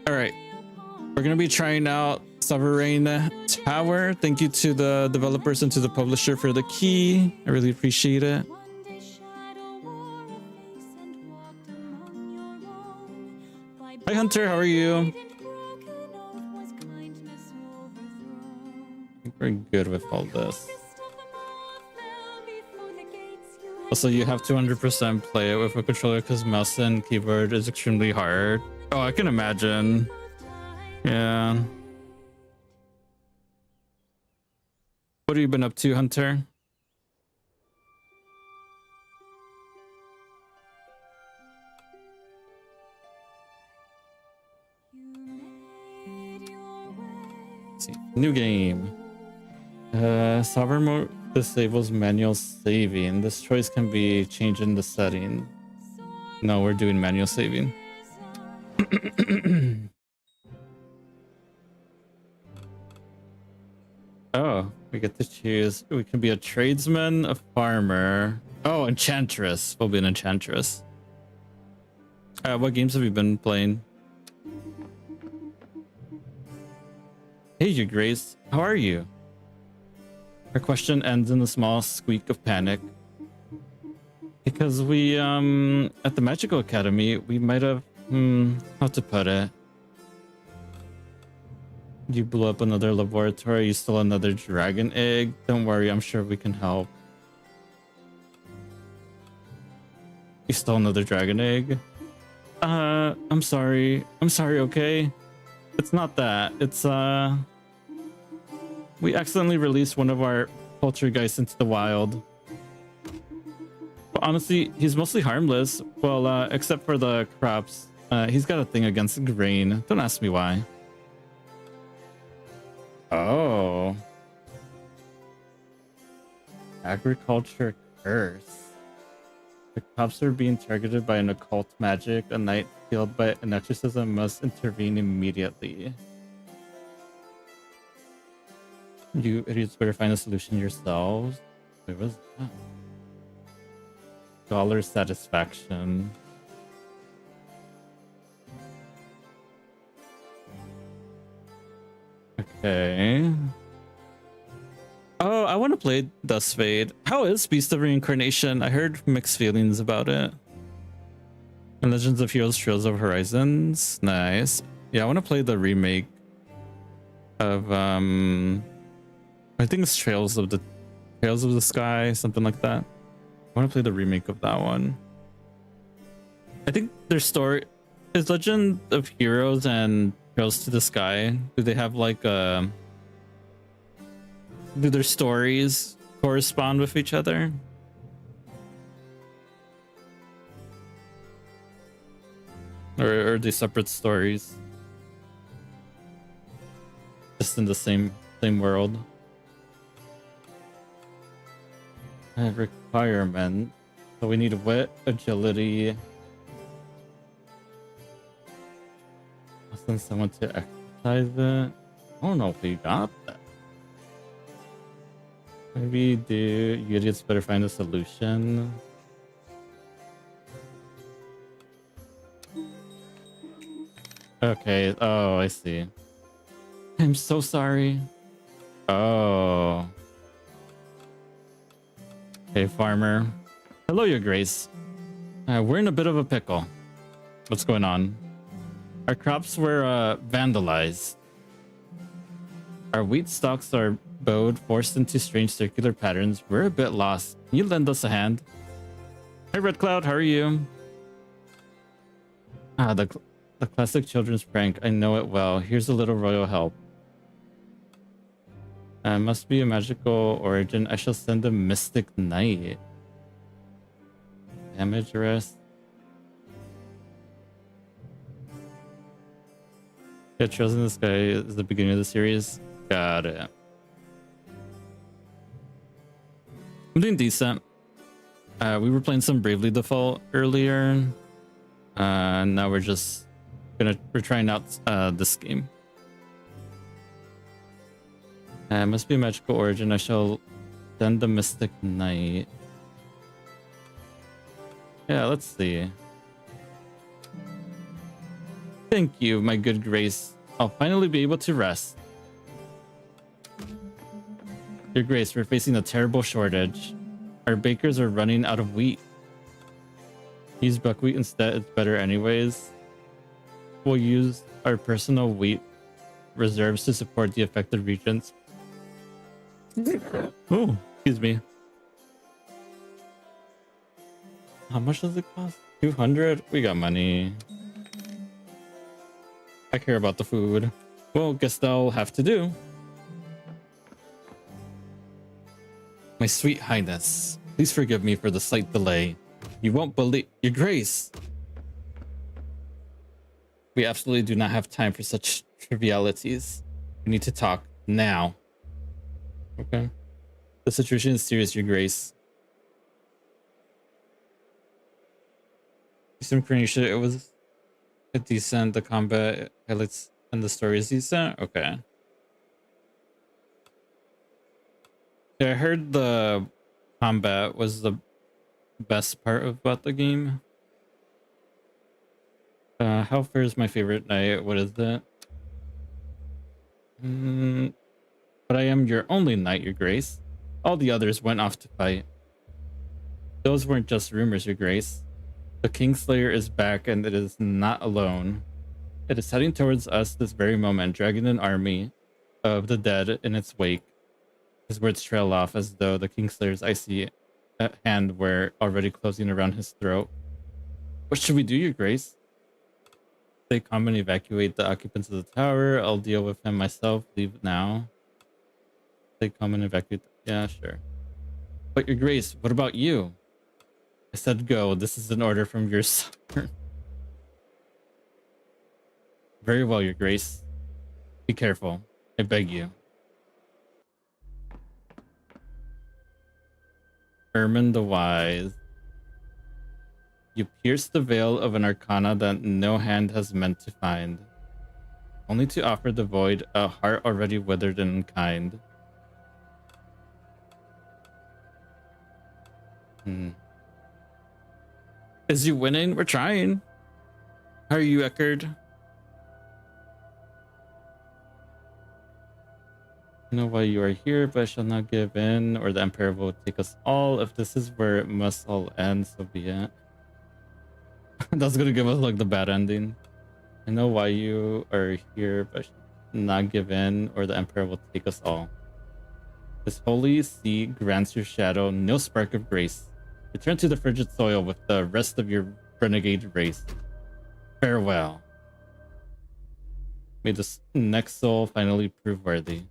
All right, we're gonna be trying out Sovereign Tower. Thank you to the developers and to the publisher for the key. I really appreciate it. Hi Hunter, how are you? I think we're good with all this. Also, you have to 100% play it with a controller because mouse and keyboard is extremely hard. Oh, I can imagine. Yeah. What have you been up to, Hunter? Let's see. New game. Sovereign mode disables manual saving. This choice can be changed in the setting. No, we're doing manual saving. Oh, we get to choose. We can be a tradesman, a farmer. Oh, enchantress. We'll be an enchantress. What games have you been playing? Hey, you Grace. How are you? Her question ends in a small squeak of panic. Because we, at the Magical Academy, we might have, how to put it? You blew up another laboratory, you stole another dragon egg. Don't worry, I'm sure we can help. You stole another dragon egg? I'm sorry. I'm sorry, okay? It's not that. It's, we accidentally released one of our poltergeists into the wild. But honestly, he's mostly harmless. Well, except for the crops. He's got a thing against grain. Don't ask me why. Oh. Agriculture curse. The crops are being targeted by an occult magic. A knight killed by an exorcism must intervene immediately. You idiots better find a solution yourselves. Wait, what is that? Dollar satisfaction. Okay. Oh, I want to play Dustfade. How is Beast of Reincarnation? I heard mixed feelings about it. And Legends of Heroes Trails of Horizons. Nice. Yeah, I want to play the remake of I think it's Trails of the Sky, something like that. I want to play the remake of that one. I think their story is Legend of Heroes and Trails to the Sky. Do they have like do their stories correspond with each other? Or are they separate stories? Just in the same world. Requirement. So we need wit, agility. Send someone to exercise it. I don't know if we got that. Maybe you idiots better find a solution. Okay. Oh, I see. I'm so sorry. Oh. Okay, farmer. Hello, Your Grace. We're in a bit of a pickle. What's going on? Our crops were vandalized. Our wheat stalks are bowed, forced into strange circular patterns. We're a bit lost. Can you lend us a hand? Hi, Red Cloud. How are you? Ah, the classic children's prank. I know it well. Here's a little royal help. Must be a magical origin. I shall send a mystic knight. Damage arrest. Yeah, Trails in the Sky is the beginning of the series. Got it. I'm doing decent. We were playing some Bravely Default earlier. Now we're trying out this game. Must be a magical origin. I shall send the mystic knight. Yeah, let's see. Thank you, my good Grace. I'll finally be able to rest. Your Grace, we're facing a terrible shortage. Our bakers are running out of wheat. Use buckwheat instead, it's better anyways. We'll use our personal wheat reserves to support the affected regions. Oh, excuse me. How much does it cost? 200? We got money. I care about the food. Well, guess that'll have to do. My sweet highness, please forgive me for the slight delay. You won't believe... Your Grace! We absolutely do not have time for such trivialities. We need to talk now. Okay. The situation is serious, Your Grace. Some Croatia, it was a decent. The combat highlights and the story is decent. Okay. Yeah, I heard the combat was the best part about the game. Hellfire is my favorite knight. What is that? But I am your only knight, Your Grace. All the others went off to fight. Those weren't just rumors, Your Grace. The Kingslayer is back and it is not alone. It is heading towards us this very moment, dragging an army of the dead in its wake. His words trail off as though the Kingslayer's icy hand were already closing around his throat. What should we do, Your Grace? Stay calm and evacuate the occupants of the tower. I'll deal with him myself. Leave now. Stay calm and evacuate. Yeah, sure. But Your Grace, what about you? I said go. This is an order from your sovereign. Very well, Your Grace. Be careful. I beg you. Ermin the Wise. You pierce the veil of an arcana that no hand has meant to find, only to offer the void a heart already withered and unkind. Is you winning? We're trying. How are you, Eckerd? I know why you are here, but I shall not give in, or the Emperor will take us all. If this is where it must all end, so be it. That's gonna give us like the bad ending. I know why you are here, but I shall not give in, or the Emperor will take us all. This holy sea grants your shadow no spark of grace. Return to the frigid soil with the rest of your renegade race. Farewell. May this next soul finally prove worthy.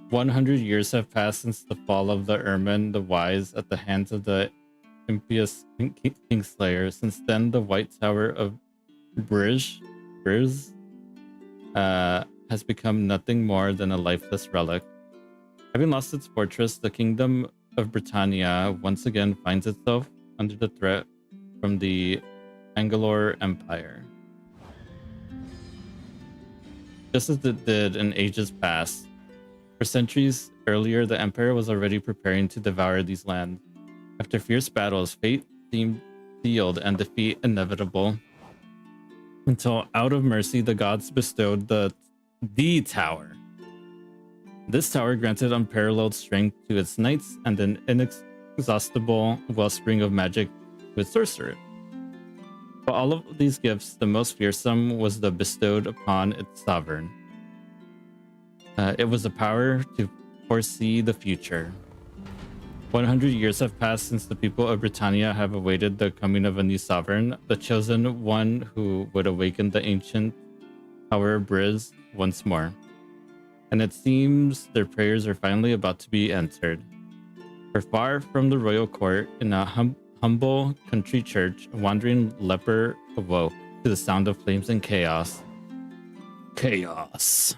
"100 years have passed since the fall of the Ermin the Wise at the hands of the impious Kingslayer. Since then, the White Tower of Briz has become nothing more than a lifeless relic. Having lost its fortress, the Kingdom of Britannia once again finds itself under the threat from the Angalor Empire. Just as it did in ages past. For centuries earlier, the Empire was already preparing to devour these lands. After fierce battles, fate seemed sealed and defeat inevitable. Until, out of mercy, the gods bestowed the Tower. This tower granted unparalleled strength to its knights and an inexhaustible wellspring of magic to its sorcerer. But all of these gifts, the most fearsome was the bestowed upon its sovereign. It was the power to foresee the future. 100 years have passed since the people of Britannia have awaited the coming of a new sovereign, the chosen one who would awaken the ancient Tower of Briz once more. And it seems their prayers are finally about to be answered. For far from the royal court, in a humble country church, a wandering leper awoke to the sound of flames and chaos. Chaos.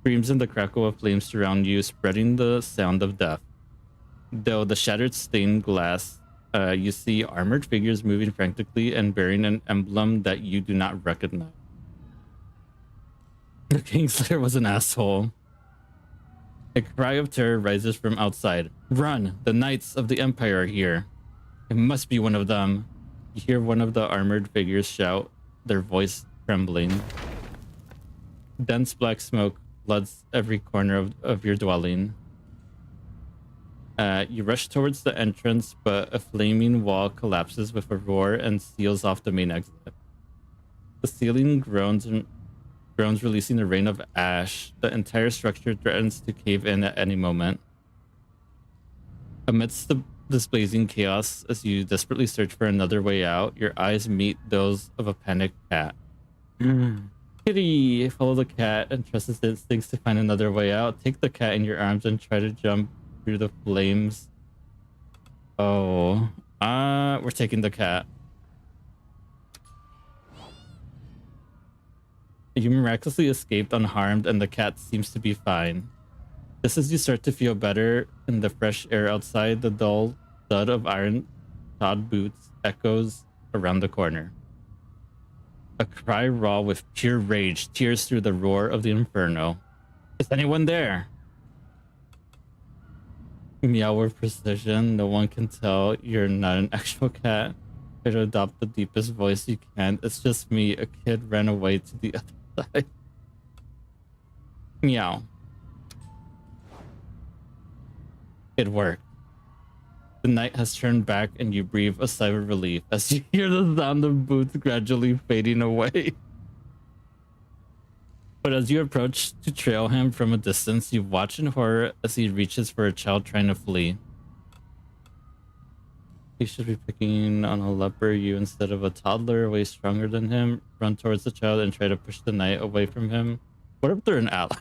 Screams and the crackle of flames surround you, spreading the sound of death. Though the shattered stained glass, you see armored figures moving frantically and bearing an emblem that you do not recognize. The Kingslayer was an asshole. A cry of terror rises from outside. Run! The Knights of the Empire are here. It must be one of them. You hear one of the armored figures shout, their voice trembling. Dense black smoke floods every corner of your dwelling. You rush towards the entrance, but a flaming wall collapses with a roar and seals off the main exit. The ceiling groans, releasing a rain of ash. The entire structure threatens to cave in at any moment. Amidst this blazing chaos, as you desperately search for another way out, your eyes meet those of a panicked cat. Kitty! Follow the cat and trust its instincts to find another way out. Take the cat in your arms and try to jump through the flames. Oh. We're taking the cat. You miraculously escaped unharmed and the cat seems to be fine. Just as you start to feel better in the fresh air outside, the dull thud of iron-shod boots echoes around the corner. A cry raw with pure rage tears through the roar of the inferno. Is anyone there? Meow with precision. No one can tell you're not an actual cat. Try to adopt the deepest voice you can. It's just me. A kid ran away to the other side. Meow. It worked. The night has turned back and you breathe a sigh of relief as you hear the sound of boots gradually fading away. But as you approach to trail him from a distance, you watch in horror as he reaches for a child trying to flee. He should be picking on a leper, you instead of a toddler, way stronger than him. Run towards the child and try to push the knight away from him. What if they're an ally?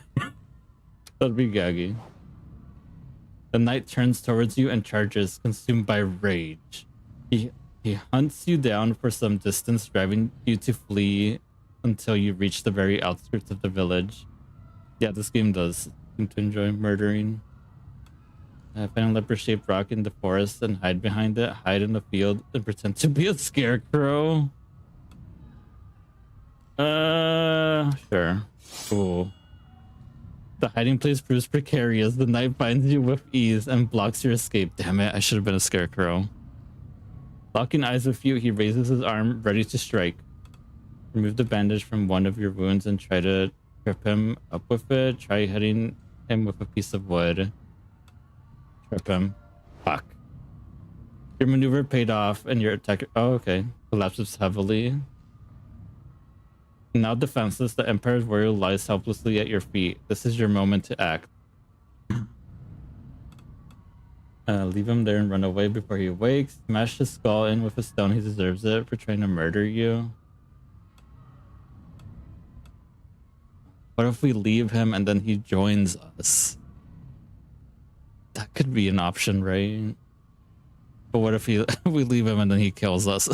That'd be gaggy. The knight turns towards you and charges, consumed by rage. He hunts you down for some distance, driving you to flee until you reach the very outskirts of the village. Yeah, this game does seem to enjoy murdering. Find a leper-shaped rock in the forest and hide behind it. Hide in the field and pretend to be a scarecrow. Sure. Cool. The hiding place proves precarious. The knight finds you with ease and blocks your escape. Damn it, I should have been a scarecrow. Locking eyes with you, he raises his arm, ready to strike. Remove the bandage from one of your wounds and try to trip him up with it. Try hitting him with a piece of wood. Trip him. Fuck. Your maneuver paid off and your attack... Oh, okay. Collapses heavily. Now defenseless, the Empire's warrior lies helplessly at your feet. This is your moment to act. Leave him there and run away before he awakes. Smash his skull in with a stone. He deserves it for trying to murder you. What if we leave him and then he joins us? That could be an option, right? But what if we leave him and then he kills us?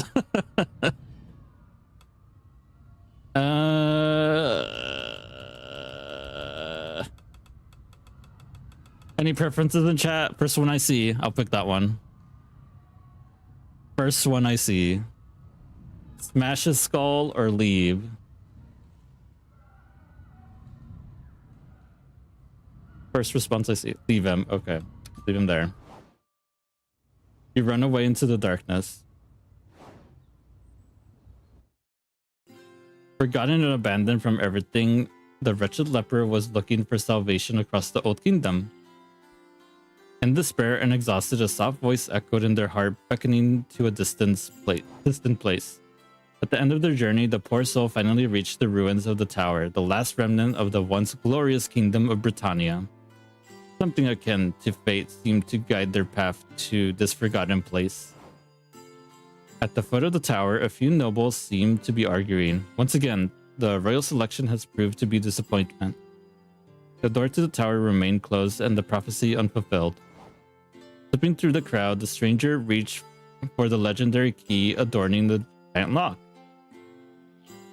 Any preferences in chat? First one I see, I'll pick that one. First one I see. Smash his skull or leave? First response I see. Leave him. Okay. Leave him there. You run away into the darkness. Forgotten and abandoned from everything, the wretched leper was looking for salvation across the Old Kingdom. In despair and exhausted, a soft voice echoed in their heart, beckoning to a distant place. At the end of their journey, the poor soul finally reached the ruins of the tower, the last remnant of the once glorious kingdom of Britannia. Something akin to fate seemed to guide their path to this forgotten place. At the foot of the tower, a few nobles seemed to be arguing. Once again, the royal selection has proved to be disappointment. The door to the tower remained closed and the prophecy unfulfilled. Slipping through the crowd, the stranger reached for the legendary key adorning the giant lock.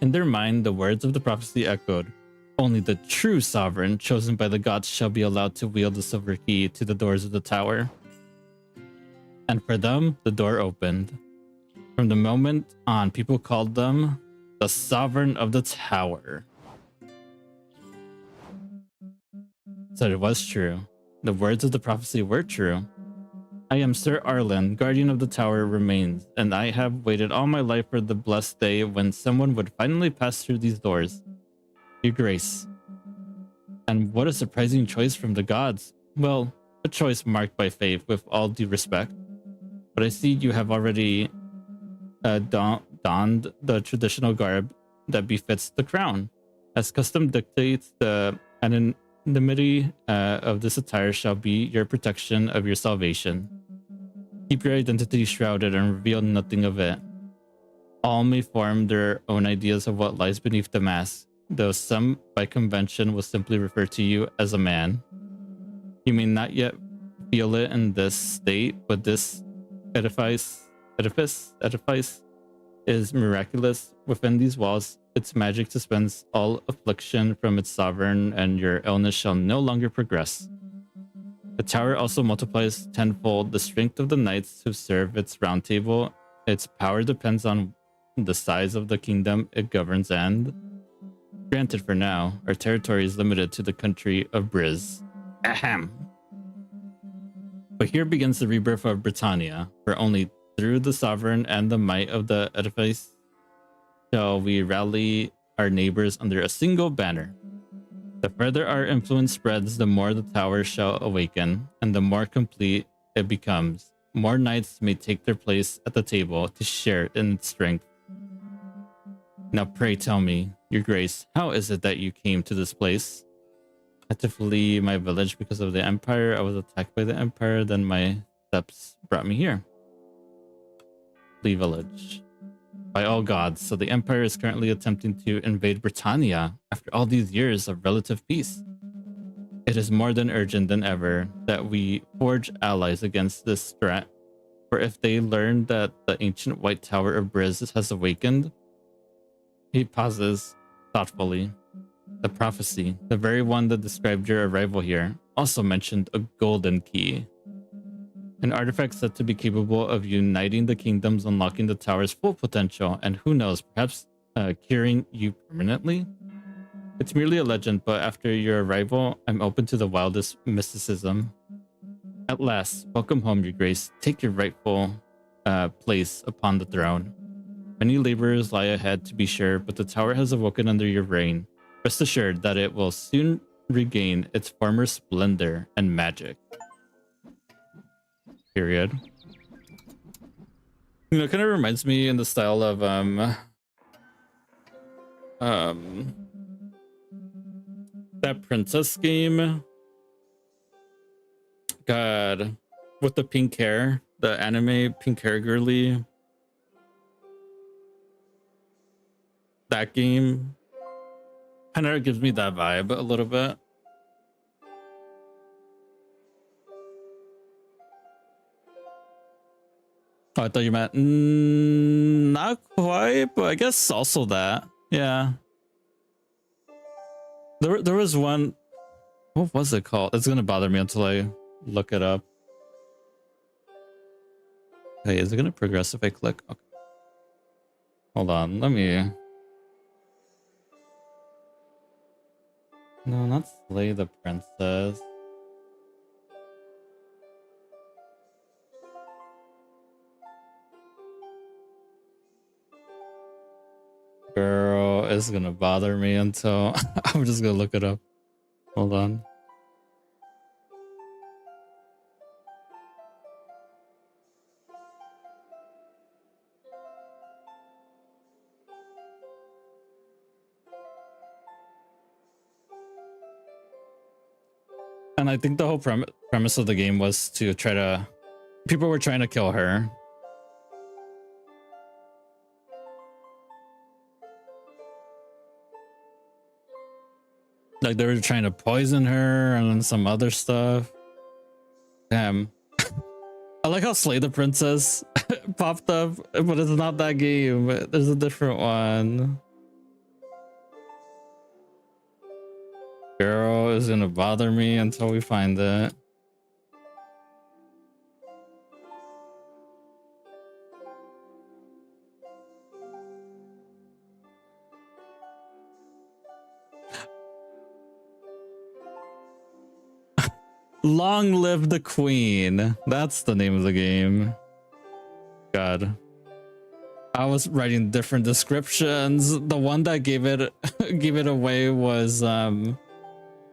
In their mind, the words of the prophecy echoed. Only the true sovereign, chosen by the gods, shall be allowed to wield the silver key to the doors of the tower. And for them, the door opened. From the moment on, people called them the Sovereign of the Tower. So it was true. The words of the prophecy were true. I am Sir Arlen, guardian of the tower remains, and I have waited all my life for the blessed day when someone would finally pass through these doors. Your grace. And what a surprising choice from the gods. Well, a choice marked by fate, with all due respect. But I see you have already donned the traditional garb that befits the crown. As custom dictates, the anonymity of this attire shall be your protection of your salvation. Keep your identity shrouded and reveal nothing of it. All may form their own ideas of what lies beneath the mask, though some, by convention, will simply refer to you as a man. You may not yet feel it in this state, but this edifice is miraculous. Within these walls, its magic suspends all affliction from its sovereign, and your illness shall no longer progress. The tower also multiplies tenfold the strength of the knights who serve its round table. Its power depends on the size of the kingdom it governs, and granted for now, our territory is limited to the country of Briz. Ahem. But here begins the rebirth of Britannia, for only through the sovereign and the might of the edifice shall we rally our neighbors under a single banner. The further our influence spreads, the more the tower shall awaken, and the more complete it becomes. More knights may take their place at the table to share in its strength. Now pray tell me, your grace, how is it that you came to this place? I had to flee my village because of the Empire. I was attacked by the Empire, then my steps brought me here. Flee village. By all gods, so the Empire is currently attempting to invade Britannia after all these years of relative peace. It is more than urgent than ever that we forge allies against this threat, for if they learn that the ancient White Tower of Briz has awakened. He pauses thoughtfully. The prophecy, the very one that described your arrival here, also mentioned a golden key. An artifact said to be capable of uniting the kingdoms, unlocking the tower's full potential, and who knows, perhaps curing you permanently? It's merely a legend, but after your arrival, I'm open to the wildest mysticism. At last, welcome home, your grace. Take your rightful place upon the throne. Many laborers lie ahead, to be sure, but the tower has awoken under your reign. Rest assured that it will soon regain its former splendor and magic. Period. You know, it kind of reminds me in the style of that princess game. God, with the pink hair, the anime pink hair girly. That game kind of gives me that vibe a little bit. Oh, I thought you meant not quite, but I guess also that. Yeah. There was one. What was it called? It's gonna bother me until I look it up. Hey, is it gonna progress if I click? Okay. Hold on, let me. No, not Slay the Princess. Girl, it's gonna bother me until I'm just gonna look it up. Hold on. And I think the whole premise of the game was to try to... People were trying to kill her. Like they were trying to poison her and some other stuff. Damn. I like how Slay the Princess popped up, but it's not that game. There's a different one. Girl is gonna bother me until we find it. Long live the queen. That's the name of the game. God. I was writing different descriptions. The one that gave it gave it away was I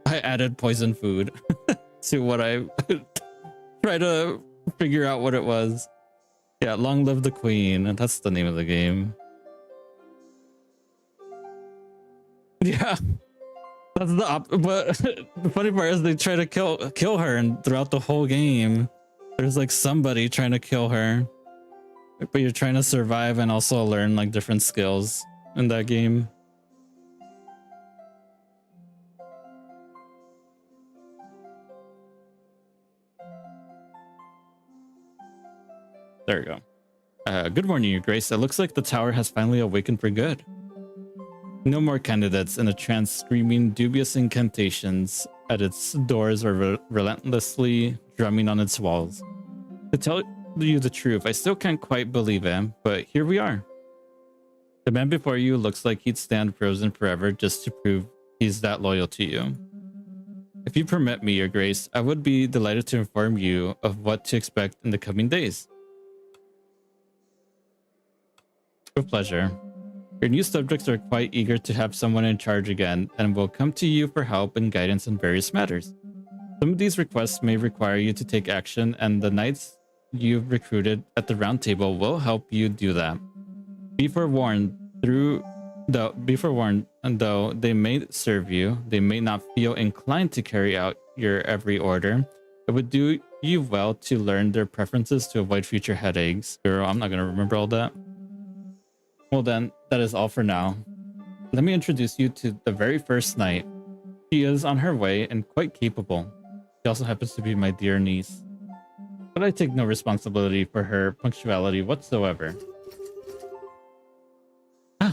added poison food to what I try to figure out what it was. Yeah, long live the queen. That's the name of the game. Yeah. That's but the funny part is they try to kill her, and throughout the whole game there's like somebody trying to kill her. But you're trying to survive and also learn like different skills in that game. There we go. Good morning, Your Grace. It looks like the tower has finally awakened for good. No more candidates in a trance screaming dubious incantations at its doors or relentlessly drumming on its walls. To tell you the truth, I still can't quite believe it, but here we are. The man before you looks like he'd stand frozen forever just to prove he's that loyal to you. If you permit me, Your Grace, I would be delighted to inform you of what to expect in the coming days. With pleasure. Your new subjects are quite eager to have someone in charge again and will come to you for help and guidance in various matters. Some of these requests may require you to take action, and the knights you've recruited at the round table will help you do that. Be forewarned, and though they may serve you, they may not feel inclined to carry out your every order. It would do you well to learn their preferences to avoid future headaches. Girl, I'm not gonna remember all that. Well then, that is all for now. Let me introduce you to the very first knight. She is on her way and quite capable. She also happens to be my dear niece. But I take no responsibility for her punctuality whatsoever.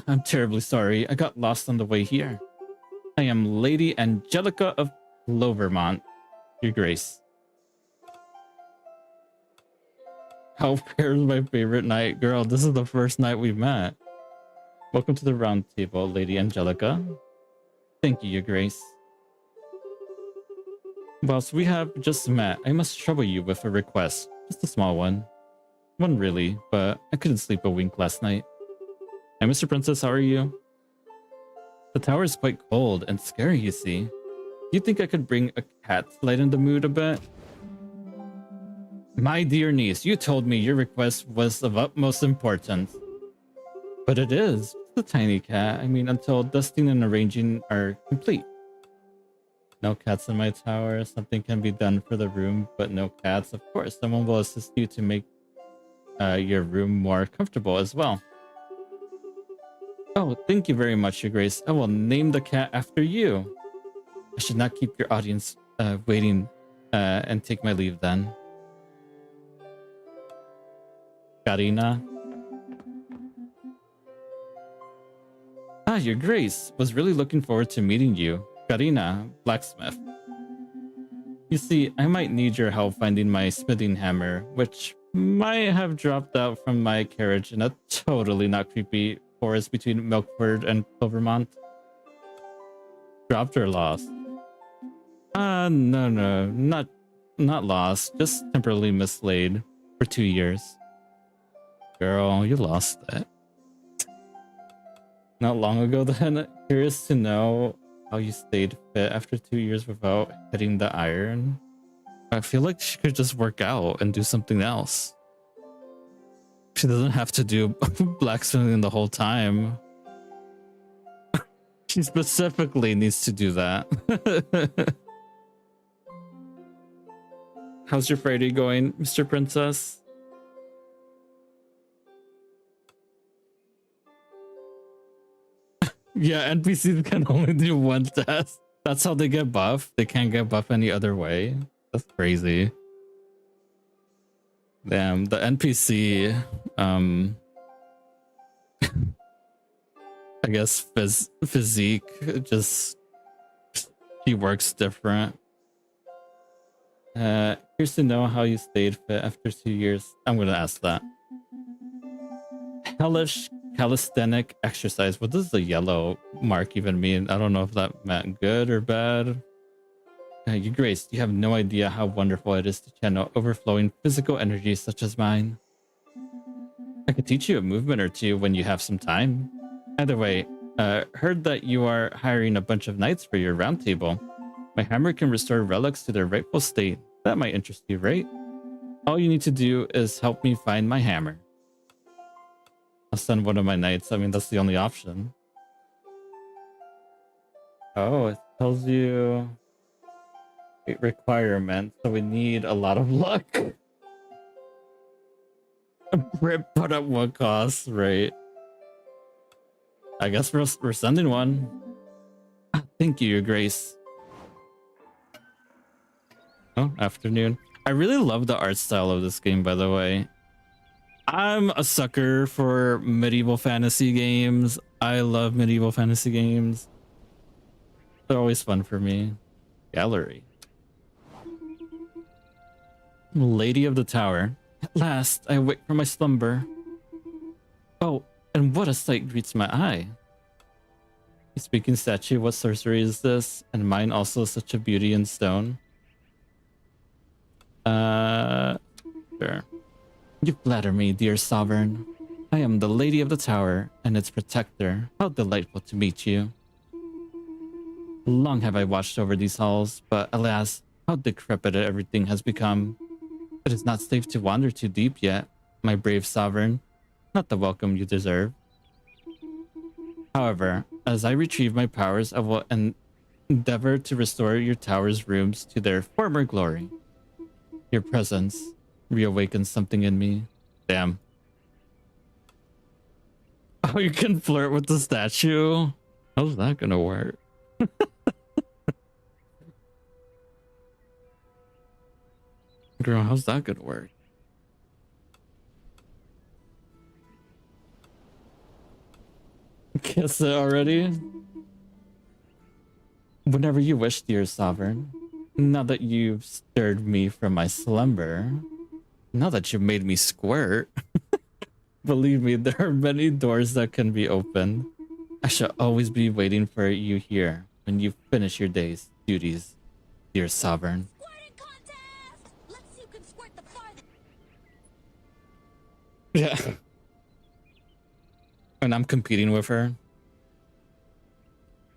I'm terribly sorry. I got lost on the way here. I am Lady Angelica of Clovermont, Your Grace. How fair is my favorite knight? Girl, this is the first night we've met. Welcome to the round table, Lady Angelica. Thank you, Your Grace. Whilst we have just met, I must trouble you with a request. Just a small one. One really, but I couldn't sleep a wink last night. Hi, Mr. Princess, how are you? The tower is quite cold and scary, you see. Do you think I could bring a cat to lighten the mood a bit? My dear niece, you told me your request was of utmost importance. But it is. It's a tiny cat. I mean, until dusting and arranging are complete. No cats in my tower. Something can be done for the room, but no cats. Of course, someone will assist you to make your room more comfortable as well. Oh, thank you very much, Your Grace. I will name the cat after you. I should not keep your audience waiting and take my leave then. Karina. Ah, Your Grace. Was really looking forward to meeting you. Karina, blacksmith. You see, I might need your help finding my smithing hammer, which might have dropped out from my carriage in a totally not creepy forest between Milkford and Clovermont. Dropped or lost? No, not lost. Just temporarily mislaid for 2 years. Girl, you lost that. Not long ago then. Curious to know how you stayed fit after 2 years without hitting the iron. I feel like she could just work out and do something else. She doesn't have to do blacksmithing the whole time. She specifically needs to do that. How's your Friday going, Mr. Princess? Yeah, NPCs can only do one task. That's how they get buff. They can't get buff any other way. That's crazy. Damn, the NPC, I guess physique, just, she works different. Curious to know how you stayed fit after 2 years. I'm gonna ask that. Hellish calisthenic exercise. What does the yellow mark even mean? I don't know if that meant good or bad. You Grace, you have no idea how wonderful it is to channel overflowing physical energy such as mine. I could teach you a movement or two when you have some time. Either way, heard that you are hiring a bunch of knights for your round table. My hammer can restore relics to their rightful state. That might interest you, right? All you need to do is help me find my hammer. I'll send one of my knights. I mean, that's the only option. Oh, it tells you a requirement, so we need a lot of luck. But at what cost, right? I guess we're sending one. Thank you, Your Grace. Oh, afternoon. I really love the art style of this game, by the way. I'm a sucker for medieval fantasy games. I love medieval fantasy games. They're always fun for me. Gallery. Lady of the Tower. At last, I wake from my slumber. Oh, and what a sight greets my eye. A speaking statue, what sorcery is this? And mine also such a beauty in stone. Sure. You flatter me, dear sovereign. I am the Lady of the Tower and its protector. How delightful to meet you. Long have I watched over these halls, but alas, how decrepit everything has become. It is not safe to wander too deep yet, my brave sovereign. Not the welcome you deserve. However, as I retrieve my powers, I will endeavor to restore your tower's rooms to their former glory. Your presence reawakens something in me. Damn. Oh, you can flirt with the statue? How's that gonna work? Girl, how's that gonna work? Kiss it already? Whenever you wish, dear sovereign. Now that you've stirred me from my slumber, now that you've made me squirt, believe me, there are many doors that can be opened. I shall always be waiting for you here when you finish your day's duties, dear sovereign. Squirting contest! Let's see who can squirt the farthest. Yeah. And I'm competing with her.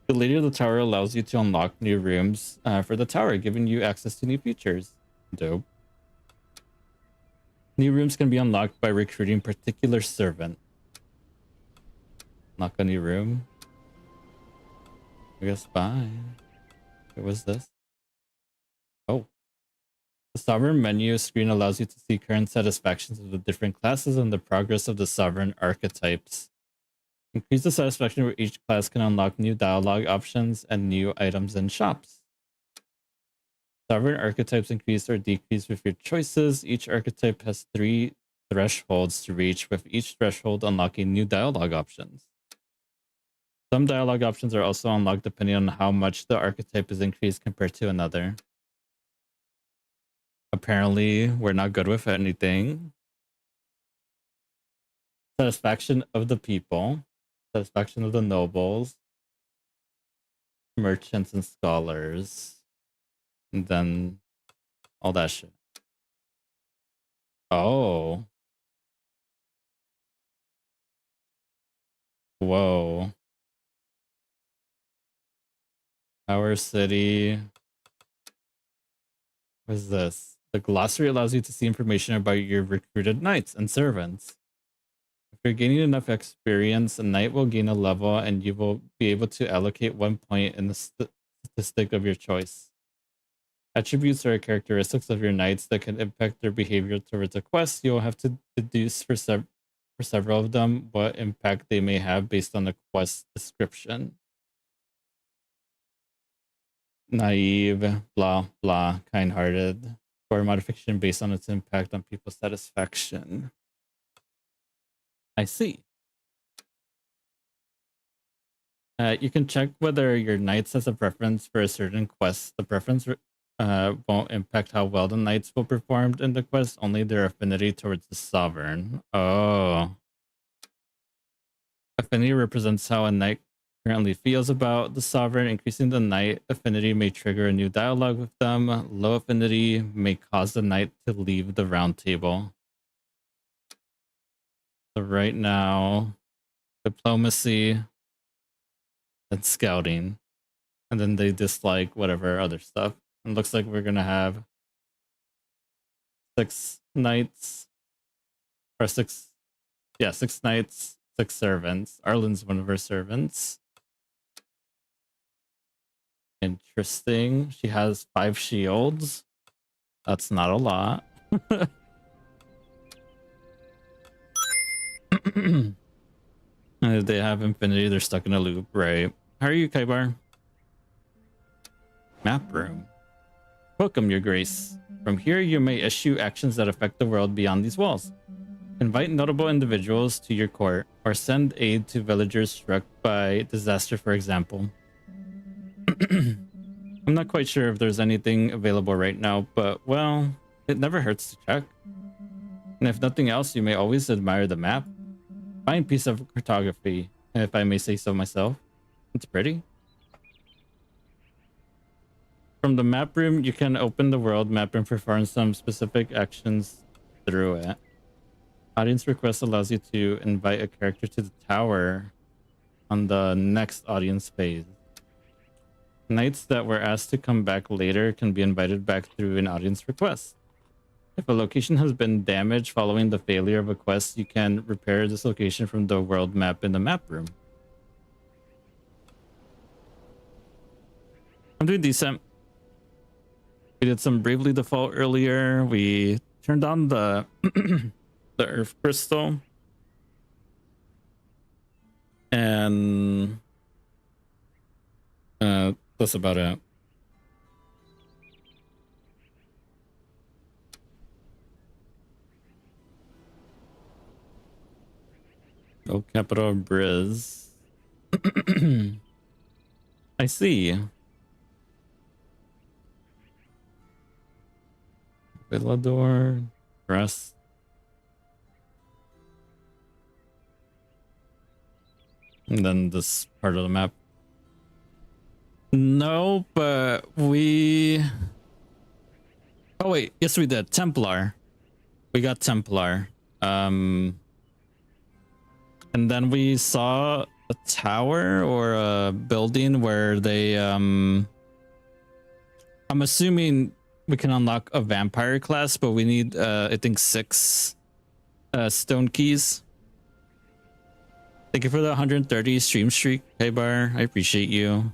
The Lady of the Tower allows you to unlock new rooms for the tower, giving you access to new features. Dope. New rooms can be unlocked by recruiting particular servant. Unlock a new room. I guess bye. What was this? Oh. The Sovereign menu screen allows you to see current satisfactions of the different classes and the progress of the Sovereign archetypes. Increase the satisfaction where each class can unlock new dialogue options and new items in shops. Sovereign archetypes increase or decrease with your choices. Each archetype has 3 thresholds to reach, with each threshold unlocking new dialogue options. Some dialogue options are also unlocked depending on how much the archetype is increased compared to another. Apparently, we're not good with anything. Satisfaction of the people. Satisfaction of the nobles. Merchants and scholars. And then all that shit. Oh. Whoa. Our city. What is this? The glossary allows you to see information about your recruited knights and servants. If you're gaining enough experience, a knight will gain a level and you will be able to allocate 1 point in the statistic of your choice. Attributes are characteristics of your knights that can impact their behavior towards a quest. You'll have to deduce for several of them what impact they may have based on the quest description. Naive, blah, blah, kind-hearted. Score modification based on its impact on people's satisfaction. I see. You can check whether your knights has a preference for a certain quest. The preference won't impact how well the knights will perform in the quest, only their affinity towards the sovereign. Oh. Affinity represents how a knight currently feels about the sovereign. Increasing the knight affinity may trigger a new dialogue with them. Low affinity may cause the knight to leave the round table. So right now, diplomacy and scouting. And then they dislike whatever other stuff. And looks like we're gonna have 6 knights. Or 6 knights, 6 servants. Arlen's one of her servants. Interesting. She has 5 shields. That's not a lot. They have infinity. They're stuck in a loop, right? How are you, Kaibar? Map room. Welcome, Your Grace. From here, you may issue actions that affect the world beyond these walls. Invite notable individuals to your court, or send aid to villagers struck by disaster, for example. I'm not quite sure if there's anything available right now, but, well, it never hurts to check. And if nothing else, you may always admire the map. Fine piece of cartography, if I may say so myself. It's pretty. From the map room, you can open the world map and perform some specific actions through it. Audience request allows you to invite a character to the tower on the next audience phase. Knights that were asked to come back later can be invited back through an audience request. If a location has been damaged following the failure of a quest, you can repair this location from the world map in the map room. I'm doing decent. We did some Bravely Default earlier. We turned on the the Earth Crystal. And that's about it. Oh, capital Briz. I see. Villador, Crest. And then this part of the map. No, but we... Oh wait, yes we did. Templar. We got Templar. And then we saw a tower or a building where they I'm assuming we can unlock a vampire class, but we need I think 6 stone keys. Thank you for the 130 stream streak, Kaibar. I appreciate you.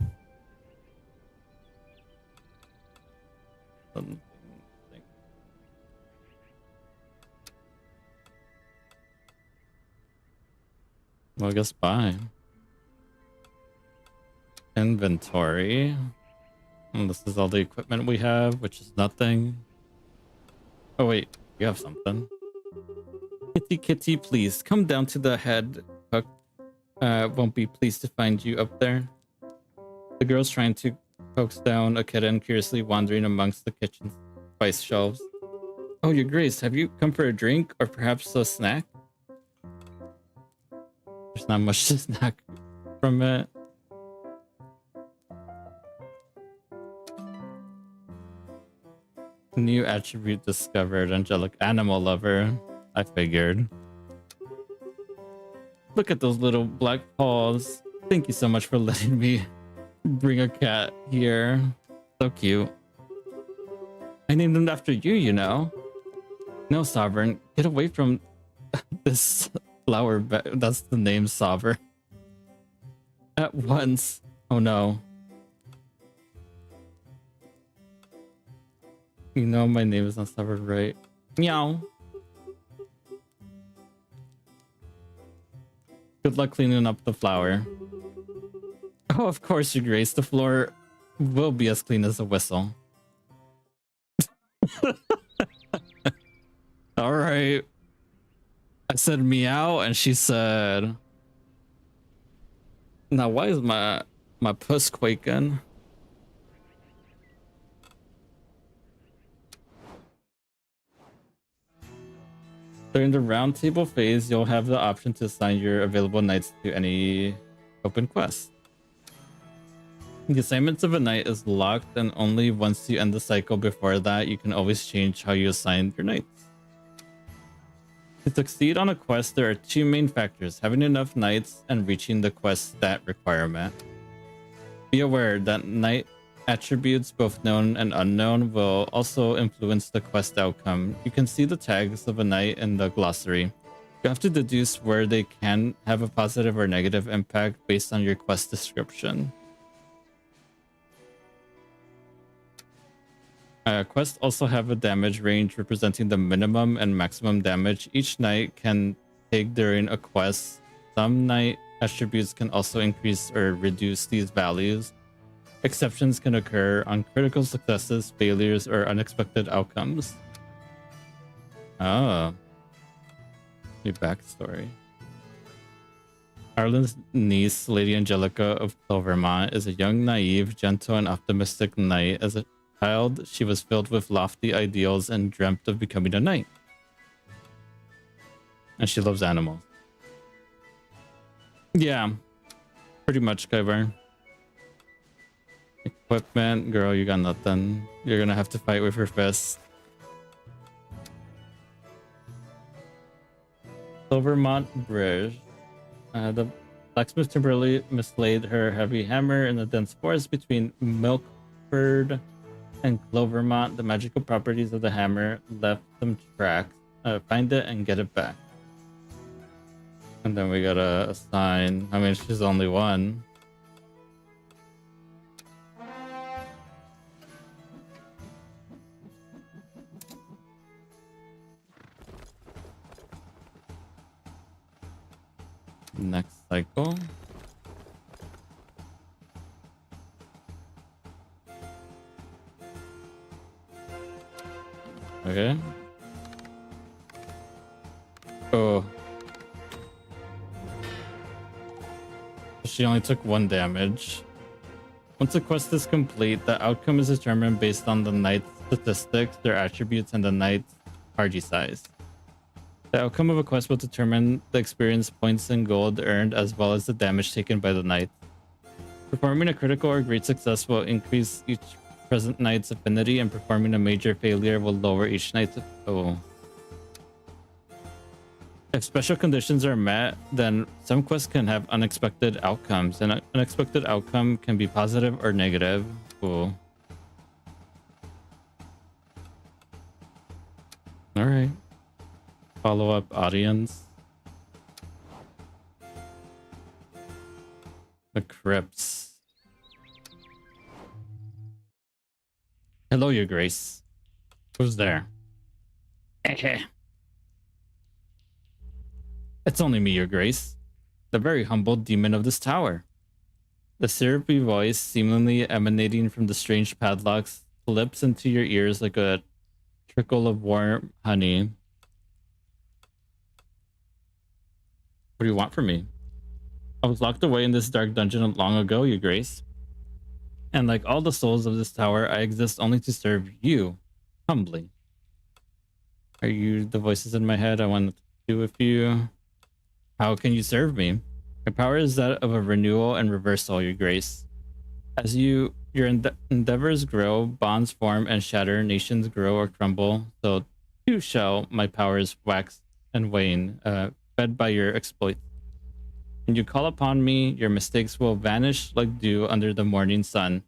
Well, I guess bye. Inventory. And this is all the equipment we have, which is nothing. Oh wait, you have something. Kitty, kitty, please come down to the head. Cook won't be pleased to find you up there. The girl's trying to coax down a kitten curiously wandering amongst the kitchen's spice shelves. Oh, Your Grace, have you come for a drink or perhaps a snack? There's not much to snack from it. New attribute discovered. Angelic animal lover. I figured. Look at those little black paws. Thank you so much for letting me bring a cat here. So cute. I named him after you, you know. No, Sovereign. Get away from this flower. That's the name, Sovereign. At once. Oh no. You know my name is not Sovereign, right? Meow. Good luck cleaning up the flower. Oh, of course, Your Grace. The floor will be as clean as a whistle. All right. I said meow, and she said... Now, why is my puss quaking? During the round table phase, you'll have the option to assign your available knights to any open quest. The assignments of a knight is locked, and only once you end the cycle. Before that, you can always change how you assign your knights. To succeed on a quest, there are two main factors: having enough knights and reaching the quest stat requirement. Be aware that knight attributes, both known and unknown, will also influence the quest outcome. You can see the tags of a knight in the glossary. You have to deduce where they can have a positive or negative impact based on your quest description. Quests also have a damage range representing the minimum and maximum damage each knight can take during a quest. Some knight attributes can also increase or reduce these values. Exceptions can occur on critical successes, failures, or unexpected outcomes. Oh. New backstory. Arlen's niece, Lady Angelica of Clovermont, is a young, naive, gentle, and optimistic knight. As a child, she was filled with lofty ideals and dreamt of becoming a knight. And she loves animals. Yeah, pretty much, Kyber. Equipment, girl, you got nothing. You're gonna have to fight with your fist. Silvermont Bridge. The blacksmith temporarily mislaid her heavy hammer in the dense forest between Milkford and Clovermont. The magical properties of the hammer left some tracks. Find it and get it back. And then we gotta assign. I mean, she's only one. Next cycle. Okay. Oh. She only took 1 damage. Once a quest is complete, the outcome is determined based on the knight's statistics, their attributes, and the knight's party size. The outcome of a quest will determine the experience points and gold earned, as well as the damage taken by the knight. Performing a critical or great success will increase each present knight's affinity, and performing a major failure will lower each knight's. Oh. If special conditions are met, then some quests can have unexpected outcomes. An unexpected outcome can be positive or negative. Cool. All right. Follow-up audience. The crypts. Hello, Your Grace. Who's there? It's only me, Your Grace, the very humble demon of this tower. The syrupy voice, seemingly emanating from the strange padlocks, slips into your ears like a trickle of warm honey. What do you want from me? I was locked away in this dark dungeon long ago, Your Grace. And like all the souls of this tower, I exist only to serve you, humbly. Are you the voices in my head I want to do with you? How can you serve me? My power is that of a renewal and reversal, Your Grace. As your endeavors grow, bonds form and shatter, nations grow or crumble, so too shall my powers wax and wane, fed by your exploits. When you call upon me, your mistakes will vanish like dew under the morning sun,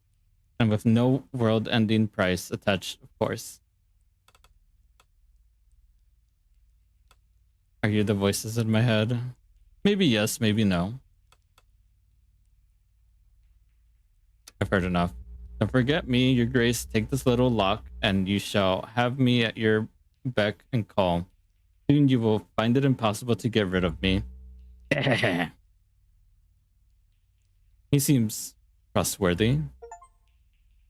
and with no world-ending price attached, of course. Are you the voices in my head? Maybe yes, maybe no. I've heard enough. Don't forget me, Your Grace. Take this little lock, and you shall have me at your beck and call. Soon you will find it impossible to get rid of me. He seems trustworthy.